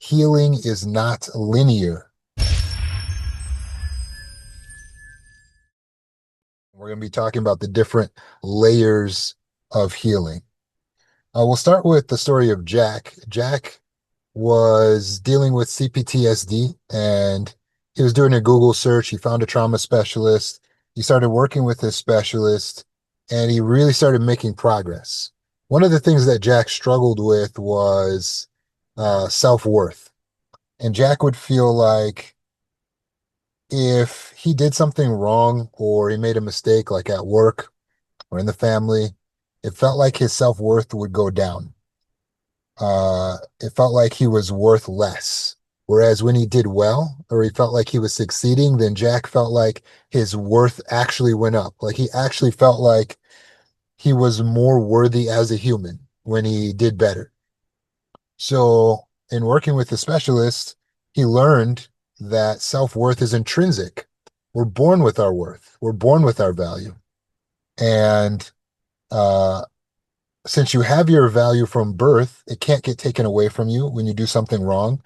healing is not linear. We're going to be talking about the different layers of healing. We'll start with the story of Jack. Jack was dealing with CPTSD, and he was doing a Google search. He found a trauma specialist. He started working with this specialist, and he really started making progress. One of the things that Jack struggled with was self-worth. And Jack would feel like if he did something wrong or he made a mistake, like at work or in the family, it felt like his self-worth would go down. It felt like he was worth less. Whereas when he did well, or he felt like he was succeeding, then Jack felt like his worth actually went up. Like he actually felt like he was more worthy as a human when he did better. So in working with the specialist, he learned that self-worth is intrinsic. We're born with our worth. We're born with our value. And uh, since you have your value from birth, it can't get taken away from you when you do something wrong.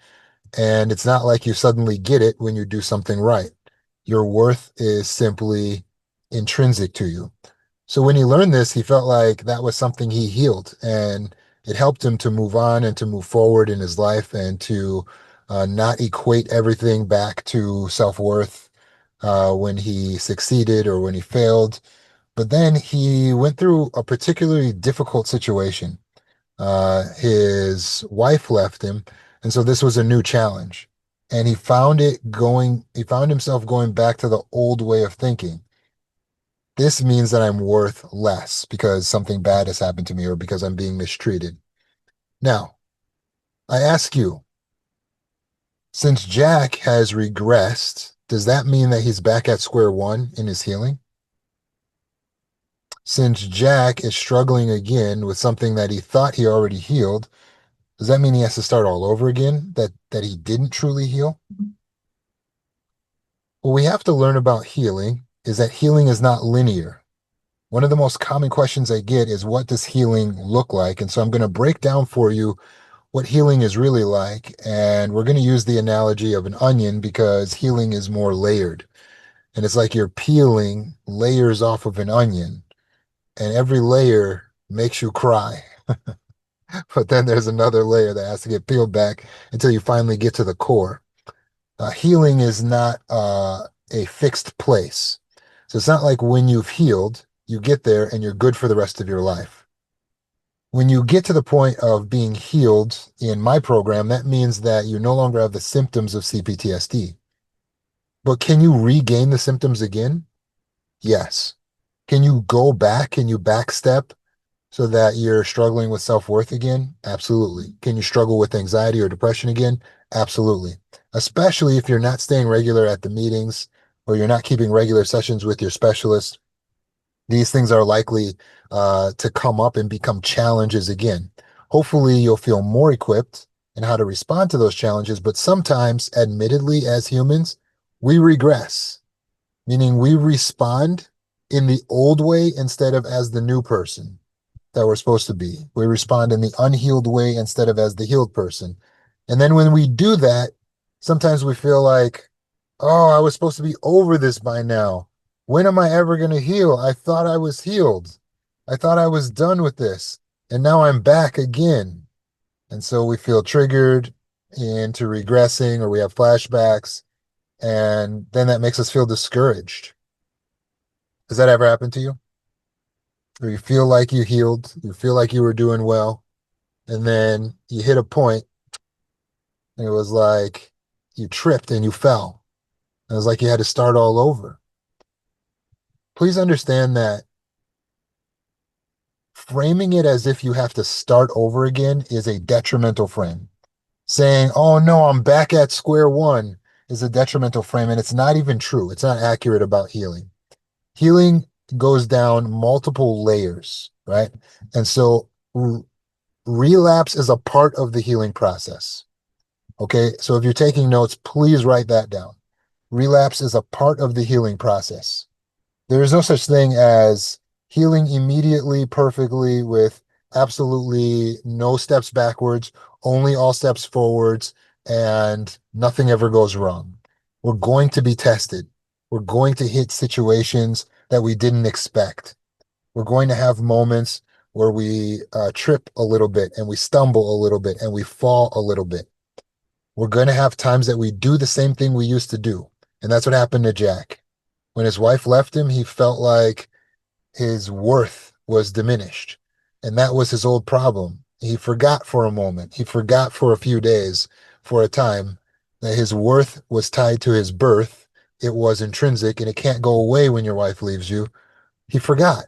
And it's not like you suddenly get it when you do something right. Your worth is simply intrinsic to you. So when he learned this, he felt like that was something he healed, and it helped him to move on and to move forward in his life and to not equate everything back to self-worth when he succeeded or when he failed. But then he went through a particularly difficult situation. His wife left him, and so this was a new challenge. And he found himself going back to the old way of thinking. This means that I'm worth less because something bad has happened to me or because I'm being mistreated. Now, I ask you, since Jack has regressed, does that mean that he's back at square one in his healing? Since Jack is struggling again with something that he thought he already healed, does that mean he has to start all over again, that he didn't truly heal? What we have to learn about healing is that healing is not linear. One of the most common questions I get is, what does healing look like? And so I'm going to break down for you what healing is really like. And we're going to use the analogy of an onion because healing is more layered. And it's like you're peeling layers off of an onion, and every layer makes you cry. But then there's another layer that has to get peeled back until you finally get to the core. Healing is not a fixed place. So it's not like when you've healed, you get there and you're good for the rest of your life. When you get to the point of being healed in my program, that means that you no longer have the symptoms of CPTSD. But can you regain the symptoms again? Yes. Can you go back? Can you backstep so that you're struggling with self-worth again? Absolutely. Can you struggle with anxiety or depression again? Absolutely. Especially if you're not staying regular at the meetings or you're not keeping regular sessions with your specialist. These things are likely to come up and become challenges again. Hopefully, you'll feel more equipped in how to respond to those challenges, but sometimes, admittedly, as humans, we regress, meaning we respond in the old way instead of as the new person that we're supposed to be. We respond in the unhealed way instead of as the healed person. And then when we do that, sometimes we feel like, oh, I was supposed to be over this by now. When am I ever going to heal? I thought I was healed. I thought I was done with this. And now I'm back again. And so we feel triggered into regressing, or we have flashbacks. And then that makes us feel discouraged. Has that ever happened to you? Or you feel like you healed, you feel like you were doing well, and then you hit a point, and it was like you tripped and you fell. It was like you had to start all over. Please understand that framing it as if you have to start over again is a detrimental frame. Saying, oh no, I'm back at square one is a detrimental frame, and it's not even true. It's not accurate about healing. Healing goes down multiple layers, right? And so relapse is a part of the healing process. Okay, so if you're taking notes, please write that down. Relapse is a part of the healing process. There is no such thing as healing immediately, perfectly, with absolutely no steps backwards, only all steps forwards, and nothing ever goes wrong. We're going to be tested. We're going to hit situations that we didn't expect. We're going to have moments where we trip a little bit and we stumble a little bit and we fall a little bit. We're going to have times that we do the same thing we used to do. And that's what happened to Jack. When his wife left him, he felt like his worth was diminished. And that was his old problem. He forgot for a moment, he forgot for a few days, for a time, that his worth was tied to his birth. It was intrinsic and it can't go away when your wife leaves you. He forgot.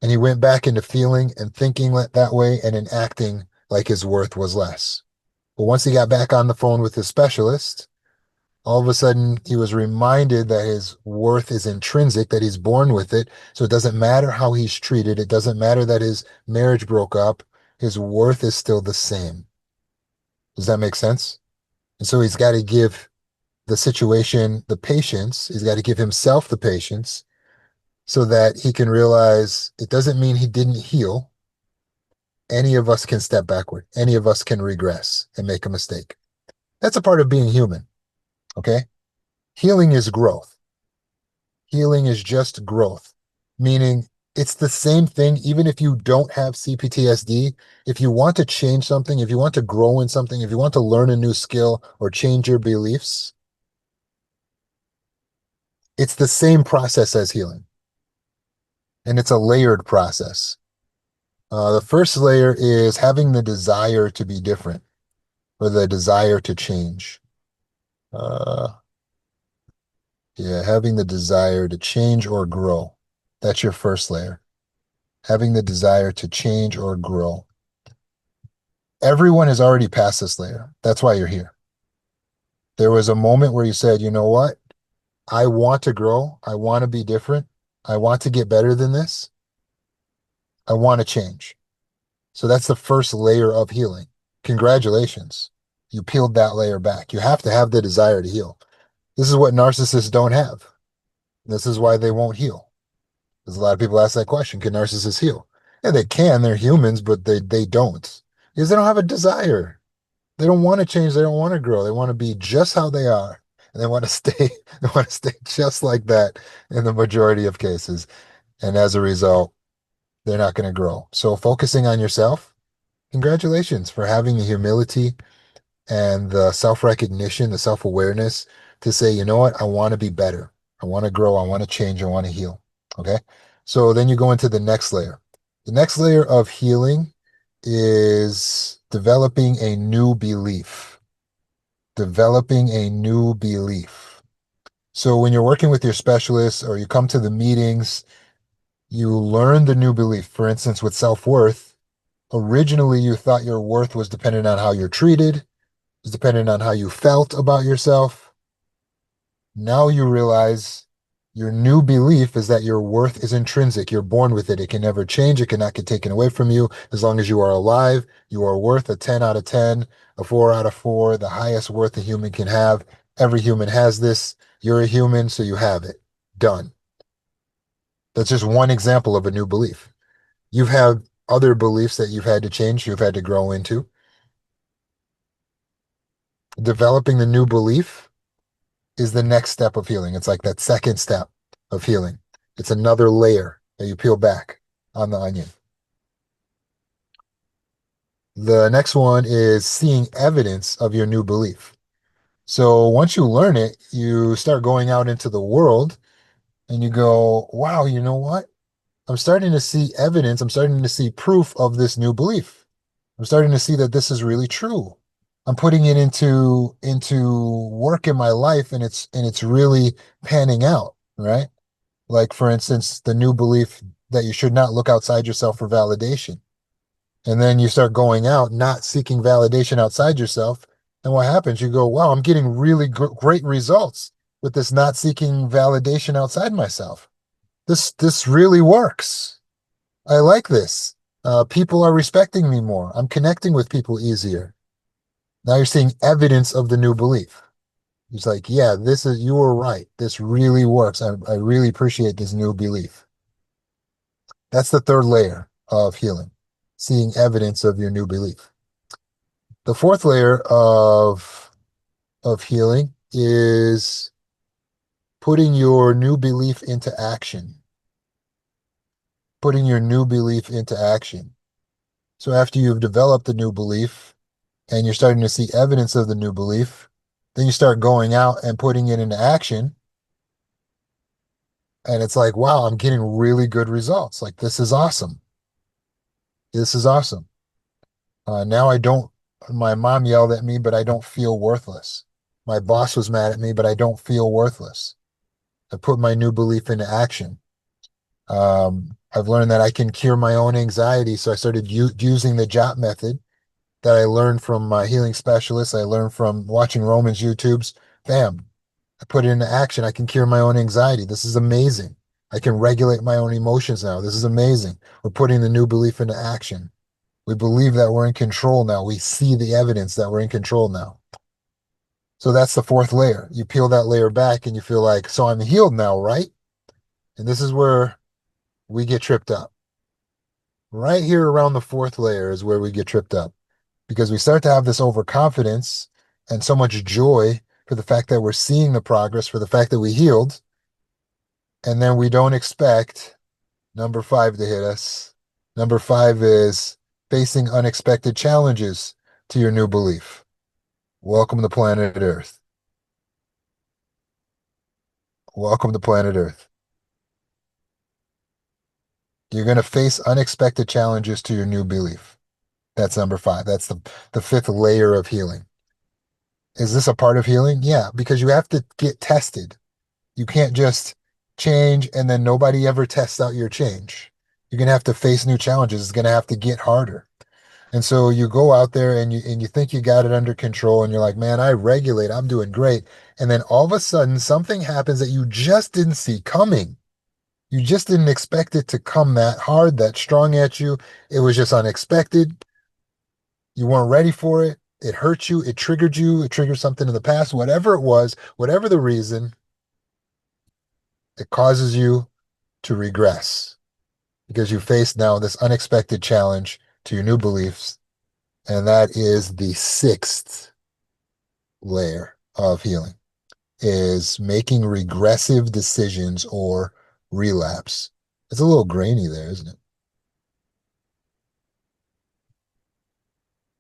And he went back into feeling and thinking that way and in acting like his worth was less. But once he got back on the phone with his specialist, all of a sudden he was reminded that his worth is intrinsic, that he's born with it. So it doesn't matter how he's treated. It doesn't matter that his marriage broke up. His worth is still the same. Does that make sense? And so he's got to give the situation the patience. He's got to give himself the patience so that he can realize it doesn't mean he didn't heal. Any of us can step backward. Any of us can regress and make a mistake. That's a part of being human. Okay. Healing is growth. Healing is just growth, meaning it's the same thing. Even if you don't have CPTSD, if you want to change something, if you want to grow in something, if you want to learn a new skill or change your beliefs, it's the same process as healing. And it's a layered process. The first layer is having the desire to be different or the desire to change. Uh, yeah, having the desire to change or grow. That's your first layer. Having the desire to change or grow. Everyone has already passed this layer. That's why you're here. There was a moment where you said, you know what? I want to grow. I want to be different. I want to get better than this. I want to change. So that's the first layer of healing. Congratulations. You peeled that layer back. You have to have the desire to heal. This is what narcissists don't have. This is why they won't heal. Because a lot of people ask that question, can narcissists heal? Yeah, they can. They're humans, but they don't. Because they don't have a desire. They don't want to change. They don't want to grow. They want to be just how they are. And they want to stay, they want to stay just like that in the majority of cases. And as a result, they're not going to grow. So focusing on yourself, congratulations for having the humility and the self-recognition, the self-awareness to say, you know what, I want to be better. I want to grow. I want to change. I want to heal. Okay. So then you go into the next layer. The next layer of healing is developing a new belief. Developing a new belief. So when you're working with your specialists or you come to the meetings, you learn the new belief. For instance, with self-worth, originally you thought your worth was dependent on how you're treated, was dependent on how you felt about yourself. Now you realize your new belief is that your worth is intrinsic. You're born with it. It can never change. It cannot get taken away from you. As long as you are alive, you are worth a 10 out of 10, a 4 out of 4, the highest worth a human can have. Every human has this. You're a human, so you have it. Done. That's just one example of a new belief. You've had other beliefs that you've had to change, you've had to grow into. Developing the new belief is the next step of healing. It's like that second step of healing. It's another layer that you peel back on the onion. The next one is seeing evidence of your new belief. So once you learn it, you start going out into the world and you go, wow, you know what? I'm starting to see evidence. I'm starting to see proof of this new belief. I'm starting to see that this is really true. I'm putting it into work in my life and it's really panning out, right? Like for instance, the new belief that you should not look outside yourself for validation. And then you start going out, not seeking validation outside yourself. And what happens? You go, wow, I'm getting really great results with this not seeking validation outside myself. This really works. I like this. People are respecting me more. I'm connecting with people easier. Now you're seeing evidence of the new belief. It's like, yeah, you were right. This really works. I really appreciate this new belief. That's the third layer of healing, seeing evidence of your new belief. The fourth layer of healing is putting your new belief into action. Putting your new belief into action. So after you've developed the new belief and you're starting to see evidence of the new belief, then you start going out and putting it into action. And it's like, wow, I'm getting really good results. Like, this is awesome. This is awesome. Now I don't, my mom yelled at me, but I don't feel worthless. My boss was mad at me, but I don't feel worthless. I put my new belief into action. I've learned that I can cure my own anxiety. So I started using the JOT method that I learned from my healing specialists. I learned from watching Roman's YouTubes. Bam, I put it into action. I can cure my own anxiety. This is amazing. I can regulate my own emotions now. This is amazing. We're putting the new belief into action. We believe that we're in control now. We see the evidence that we're in control now. So that's the fourth layer. You peel that layer back and you feel like, so I'm healed now, right? And this is where we get tripped up. Right here around the fourth layer is where we get tripped up because we start to have this overconfidence and so much joy for the fact that we're seeing the progress, for the fact that we healed. And then we don't expect number five to hit us. Number five is facing unexpected challenges to your new belief. Welcome to planet Earth. Welcome to planet Earth. You're going to face unexpected challenges to your new belief. That's number five. That's the fifth layer of healing. Is this a part of healing? Yeah, because you have to get tested. You can't just change and then nobody ever tests out your change. You're going to have to face new challenges. It's going to have to get harder. And so you go out there and you think you got it under control and you're like, man, I regulate, I'm doing great. And then all of a sudden something happens that you just didn't see coming. You just didn't expect it to come that hard, that strong at you. It was just unexpected. You weren't ready for it. It hurt you. It triggered you. It triggered something in the past, whatever it was, whatever the reason, it causes you to regress because you face now this unexpected challenge to your new beliefs. And that is the sixth layer of healing is making regressive decisions or relapse. It's a little grainy there, isn't it?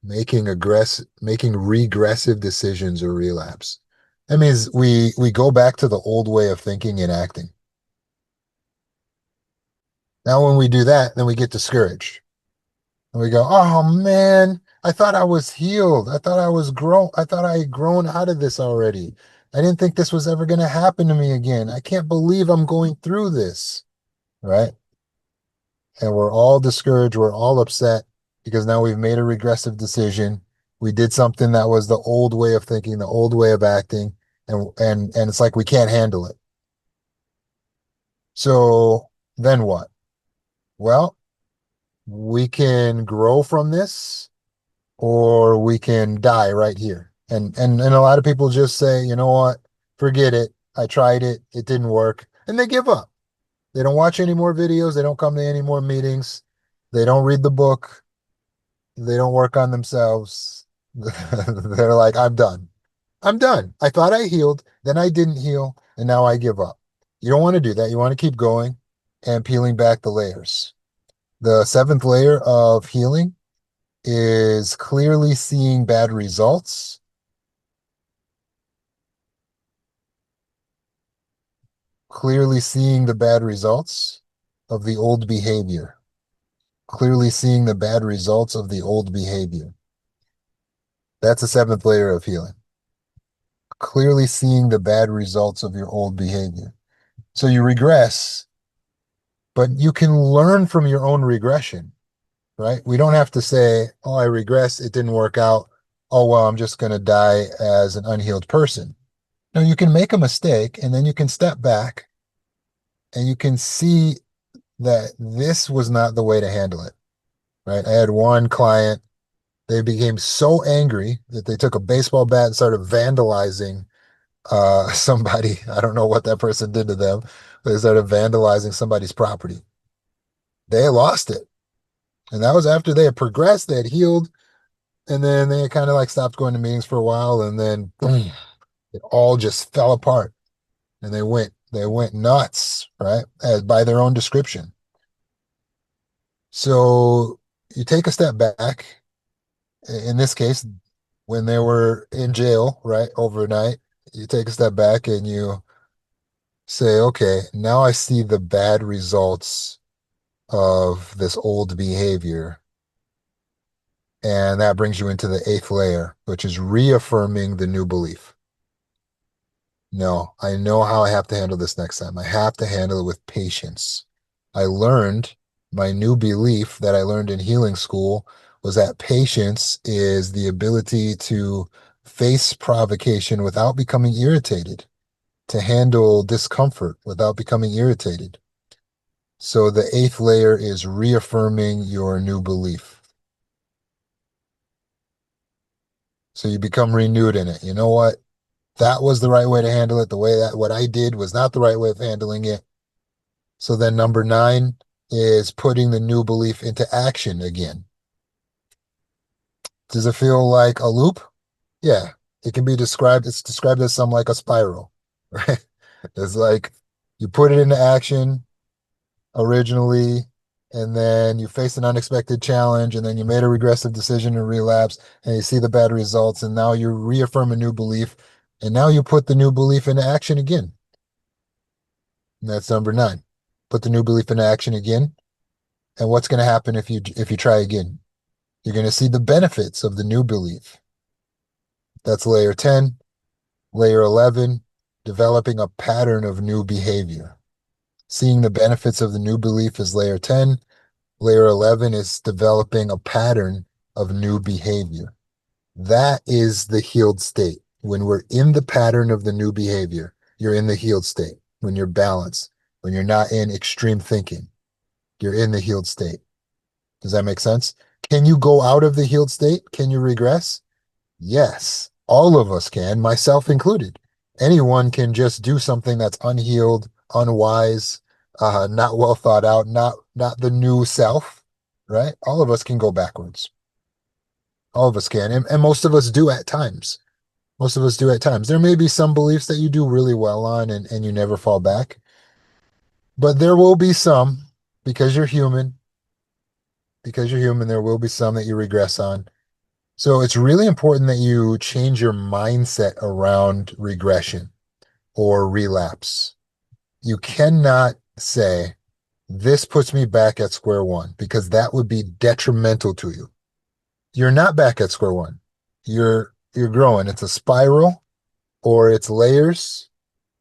Making regressive decisions or relapse. That means we go back to the old way of thinking and acting. Now, when we do that, then we get discouraged. And we go, oh man, I thought I was healed. I thought I was grown. I thought I had grown out of this already. I didn't think this was ever going to happen to me again. I can't believe I'm going through this. Right. And we're all discouraged. We're all upset because now we've made a regressive decision. We did something that was the old way of thinking, the old way of acting, and it's like we can't handle it. So then what? Well, we can grow from this or we can die right here. And a lot of people just say, you know what? Forget it. I tried it. It didn't work. And they give up. They don't watch any more videos. They don't come to any more meetings. They don't read the book. They don't work on themselves. They're like, I'm done. I'm done. I thought I healed, then I didn't heal, and now I give up. You don't want to do that. You want to keep going and peeling back the layers. The seventh layer of healing is clearly seeing bad results, clearly seeing the bad results of the old behavior, clearly seeing the bad results of the old behavior. That's the seventh layer of healing. Clearly seeing the bad results of your old behavior. So you regress, but you can learn from your own regression, right? We don't have to say, oh, I regress, it didn't work out. Oh, well, I'm just going to die as an unhealed person. No, you can make a mistake and then you can step back and you can see that this was not the way to handle it, right? I had one client, they became so angry that they took a baseball bat and started vandalizing somebody. I don't know what that person did to them. They started vandalizing somebody's property. They lost it. And that was after they had progressed, they had healed, And then they kind of like stopped going to meetings for a while, and then boom, it all just fell apart. And they went nuts, right? As by their own description. So you take a step back. In this case, when they were in jail, right, overnight, you take a step back and you say, okay, now I see the bad results of this old behavior. And that brings you into the eighth layer, which is reaffirming the new belief. No, I know how I have to handle this next time. I have to handle it with patience. I learned my new belief that I learned in healing school was that patience is the ability to face provocation without becoming irritated, to handle discomfort without becoming irritated. So the eighth layer is reaffirming your new belief. So you become renewed in it. You know what? That was the right way to handle it. The way that what I did was not the right way of handling it. So then number nine is putting the new belief into action again. Does it feel like a loop? Yeah. It can be described, it's described as some like a spiral, right? It's like you put it into action originally, and then you face an unexpected challenge, and then you made a regressive decision and relapse, and you see the bad results, and now you reaffirm a new belief, and now you put the new belief into action again. And that's number nine. Put the new belief into action again. And what's going to happen if you try again? You're going to see the benefits of the new belief. That's layer 10. Layer 11, developing a pattern of new behavior. Seeing the benefits of the new belief is layer 10. Layer 11 is developing a pattern of new behavior. That is the healed state. When we're in the pattern of the new behavior, you're in the healed state. When you're balanced, when you're not in extreme thinking, you're in the healed state. Does that make sense? Can you go out of the healed state? Can you regress? Yes, all of us can, myself included. Anyone can just do something that's unhealed, unwise, not well thought out, not the new self, right? All of us can go backwards. All of us can, and most of us do at times. Most of us do at times. There may be some beliefs that you do really well on and you never fall back, but there will be some because you're human. Because you're human, there will be some that you regress on. So it's really important that you change your mindset around regression or relapse. You cannot say, this puts me back at square one, because that would be detrimental to you. You're not back at square one. You're growing. It's a spiral or it's layers.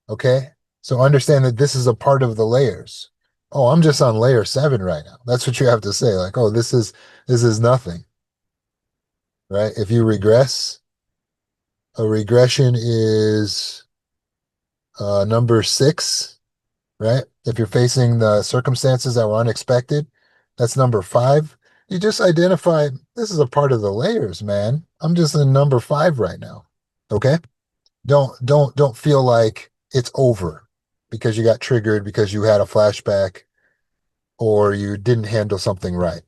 Okay. So understand that this is a part of the layers. Oh, I'm just on layer 7 right now. That's what you have to say. Like, oh, this is nothing, right? If you regress, a regression is number 6, right? If you're facing the circumstances that were unexpected, that's number 5. You just identify this is a part of the layers, man. I'm just in number 5 right now. Okay? Don't feel like it's over because you got triggered because you had a flashback or you didn't handle something right.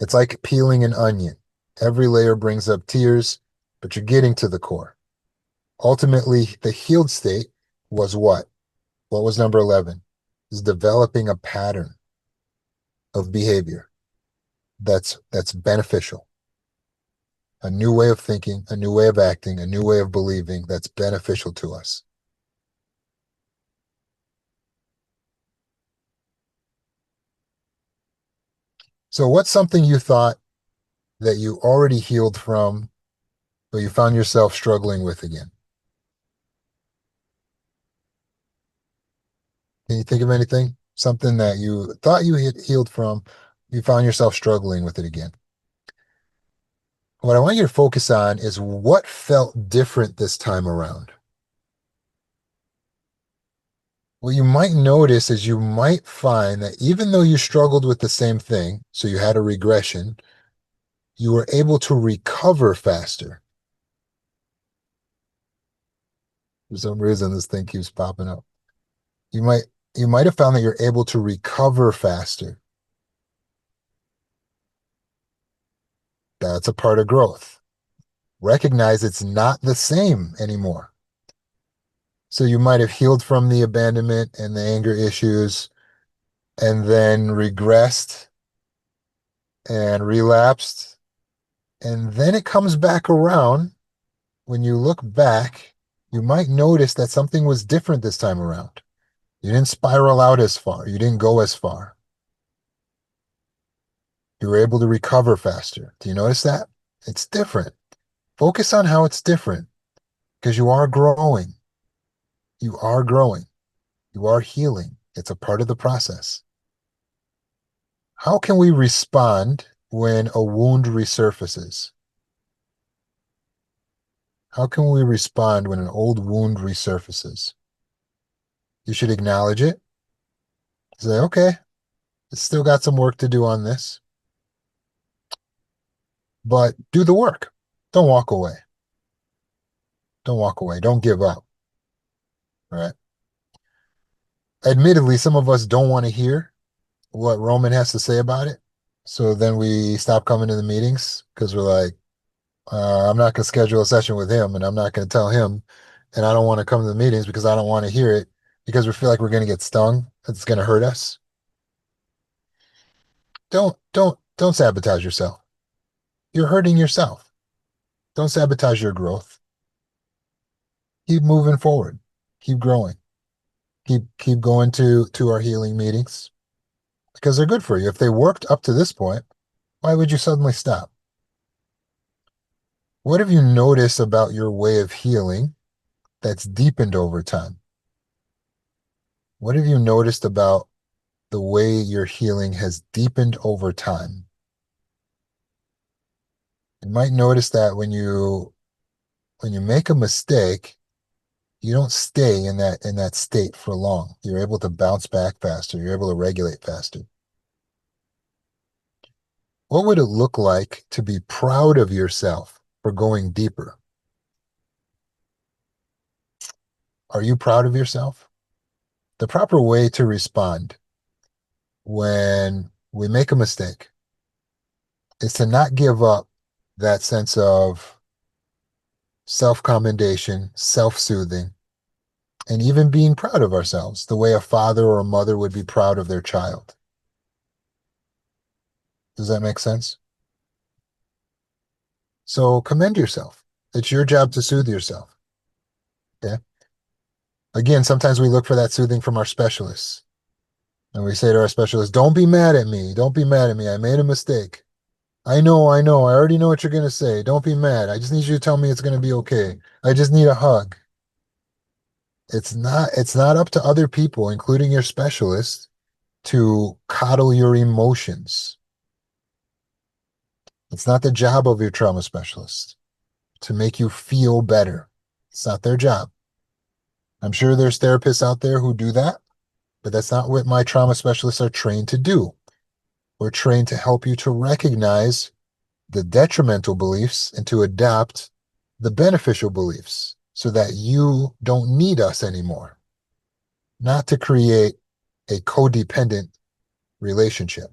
It's like peeling an onion. Every layer brings up tears, but you're getting to the core. Ultimately, the healed state was what? What was number 11? Is developing a pattern of behavior that's beneficial. A new way of thinking, a new way of acting, a new way of believing that's beneficial to us. So what's something you thought that you already healed from, but you found yourself struggling with again? Can you think of anything? Something that you thought you had healed from, you found yourself struggling with it again. What I want you to focus on is what felt different this time around. What you might notice is you might find that even though you struggled with the same thing, so you had a regression, you were able to recover faster. For some reason, this thing keeps popping up. You might you might have found that you're able to recover faster. That's a part of growth. Recognize it's not the same anymore. So you might have healed from the abandonment and the anger issues and then regressed and relapsed. And then it comes back around. When you look back, you might notice that something was different this time around. You didn't spiral out as far. You didn't go as far. You were able to recover faster. Do you notice that? It's different. Focus on how it's different because you are growing. You are growing. You are healing. It's a part of the process. How can we respond when a wound resurfaces? How can we respond when an old wound resurfaces? You should acknowledge it. Say, okay, it's still got some work to do on this, but do the work. Don't walk away. Don't walk away. Don't give up. All right. Admittedly, some of us don't want to hear what Roman has to say about it. So then we stop coming to the meetings because we're like, I'm not going to schedule a session with him and I'm not going to tell him. And I don't want to come to the meetings because I don't want to hear it because we feel like we're going to get stung. It's going to hurt us. Don't sabotage yourself. You're hurting yourself. Don't sabotage your growth. Keep moving forward. Keep growing. Keep going to our healing meetings because they're good for you. If they worked up to this point, why would you suddenly stop? What have you noticed about your way of healing that's deepened over time? What have you noticed about the way your healing has deepened over time? You might notice that when you make a mistake, you don't stay in that state for long. You're able to bounce back faster. You're able to regulate faster. What would it look like to be proud of yourself for going deeper? Are you proud of yourself? The proper way to respond when we make a mistake is to not give up that sense of self-commendation, self-soothing, and even being proud of ourselves, the way a father or a mother would be proud of their child. Does that make sense? So commend yourself. It's your job to soothe yourself. Okay. Again, sometimes we look for that soothing from our specialists. And we say to our specialist, don't be mad at me. Don't be mad at me. I made a mistake. I know. I already know what you're going to say. Don't be mad. I just need you to tell me it's going to be okay. I just need a hug. It's not up to other people, including your specialist, to coddle your emotions. It's not the job of your trauma specialist to make you feel better. It's not their job. I'm sure there's therapists out there who do that, but that's not what my trauma specialists are trained to do. We're trained to help you to recognize the detrimental beliefs and to adopt the beneficial beliefs so that you don't need us anymore, not to create a codependent relationship.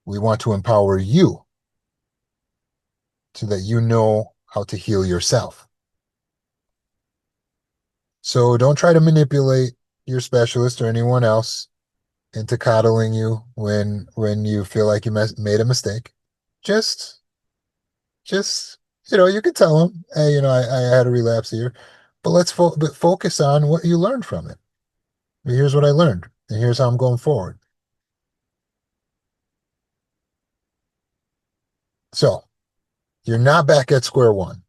We want to empower you so that you know how to heal yourself. So don't try to manipulate your specialist or anyone else into coddling you when you feel like you made a mistake. Just you can tell them, hey, I had a relapse here, but but focus on what you learned from it. Here's what I learned, and here's how I'm going forward. So you're not back at square one.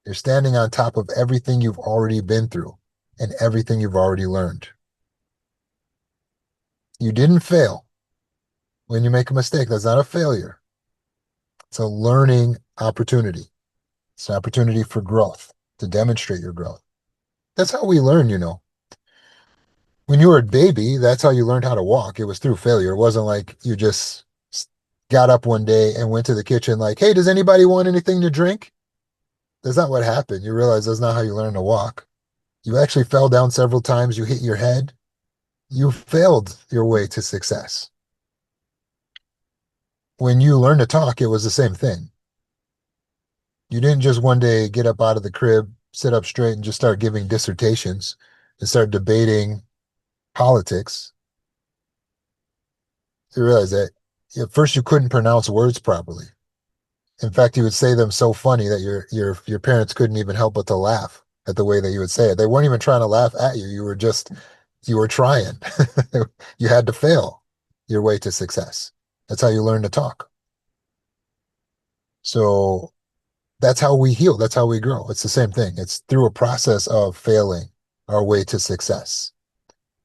You're standing on top of everything you've already been through and everything you've already learned. You didn't fail when you make a mistake. That's not a failure. It's a learning opportunity. It's an opportunity for growth, to demonstrate your growth. That's how we learn. When you were a baby, that's how you learned how to walk. It was through failure. It wasn't like you just got up one day and went to the kitchen like, hey, does anybody want anything to drink? That's not what happened. You realize that's not how you learn to walk. You actually fell down several times. You hit your head. You failed your way to success. When you learned to talk, it was the same thing. You didn't just one day get up out of the crib, sit up straight, and just start giving dissertations and start debating politics. You realize that at first you couldn't pronounce words properly. In fact, you would say them so funny that your parents couldn't even help but to laugh at the way that you would say it. They weren't even trying to laugh at you. You were trying. You had to fail your way to success. That's how you learn to talk. So that's how we heal. That's how we grow. It's the same thing. It's through a process of failing our way to success.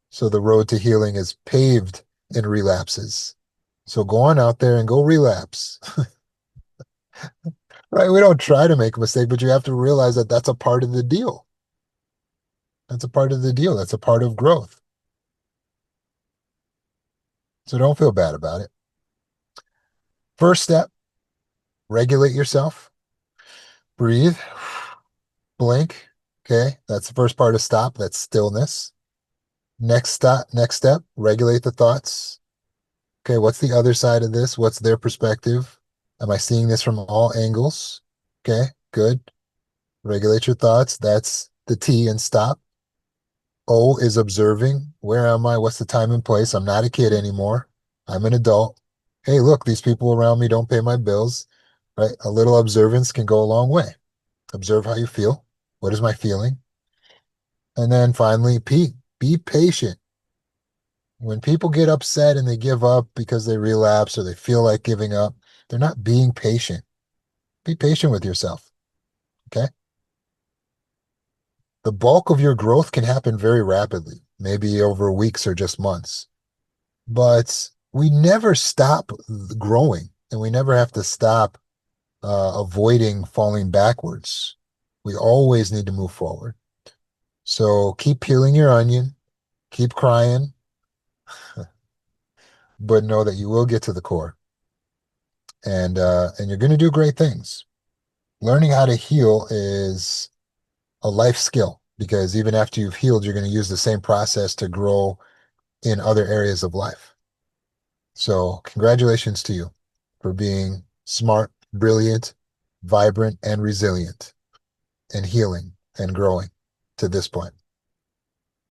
So the road to healing is paved in relapses. So go on out there and go relapse. Right? We don't try to make a mistake, but you have to realize that that's a part of the deal. That's a part of the deal. That's a part of growth. So don't feel bad about it. First step, regulate yourself, breathe, blink. Okay. That's the first part of stop. That's stillness. Next step, regulate the thoughts. Okay. What's the other side of this? What's their perspective? Am I seeing this from all angles? Okay. Good. Regulate your thoughts. That's the T in stop. O is observing. Where am I? What's the time and place? I'm not a kid anymore. I'm an adult. Hey, look, these people around me don't pay my bills, right? A little observance can go a long way. Observe how you feel. What is my feeling? And then finally, P, be patient. When people get upset and they give up because they relapse or they feel like giving up, they're not being patient. Be patient with yourself. Okay. The bulk of your growth can happen very rapidly, maybe over weeks or just months. But we never stop growing and we never have to stop avoiding falling backwards. We always need to move forward. So keep peeling your onion, keep crying, but know that you will get to the core and you're going to do great things. Learning how to heal is a life skill because even after you've healed, you're going to use the same process to grow in other areas of life. So, congratulations to you for being smart, brilliant, vibrant, and resilient and healing and growing to this point.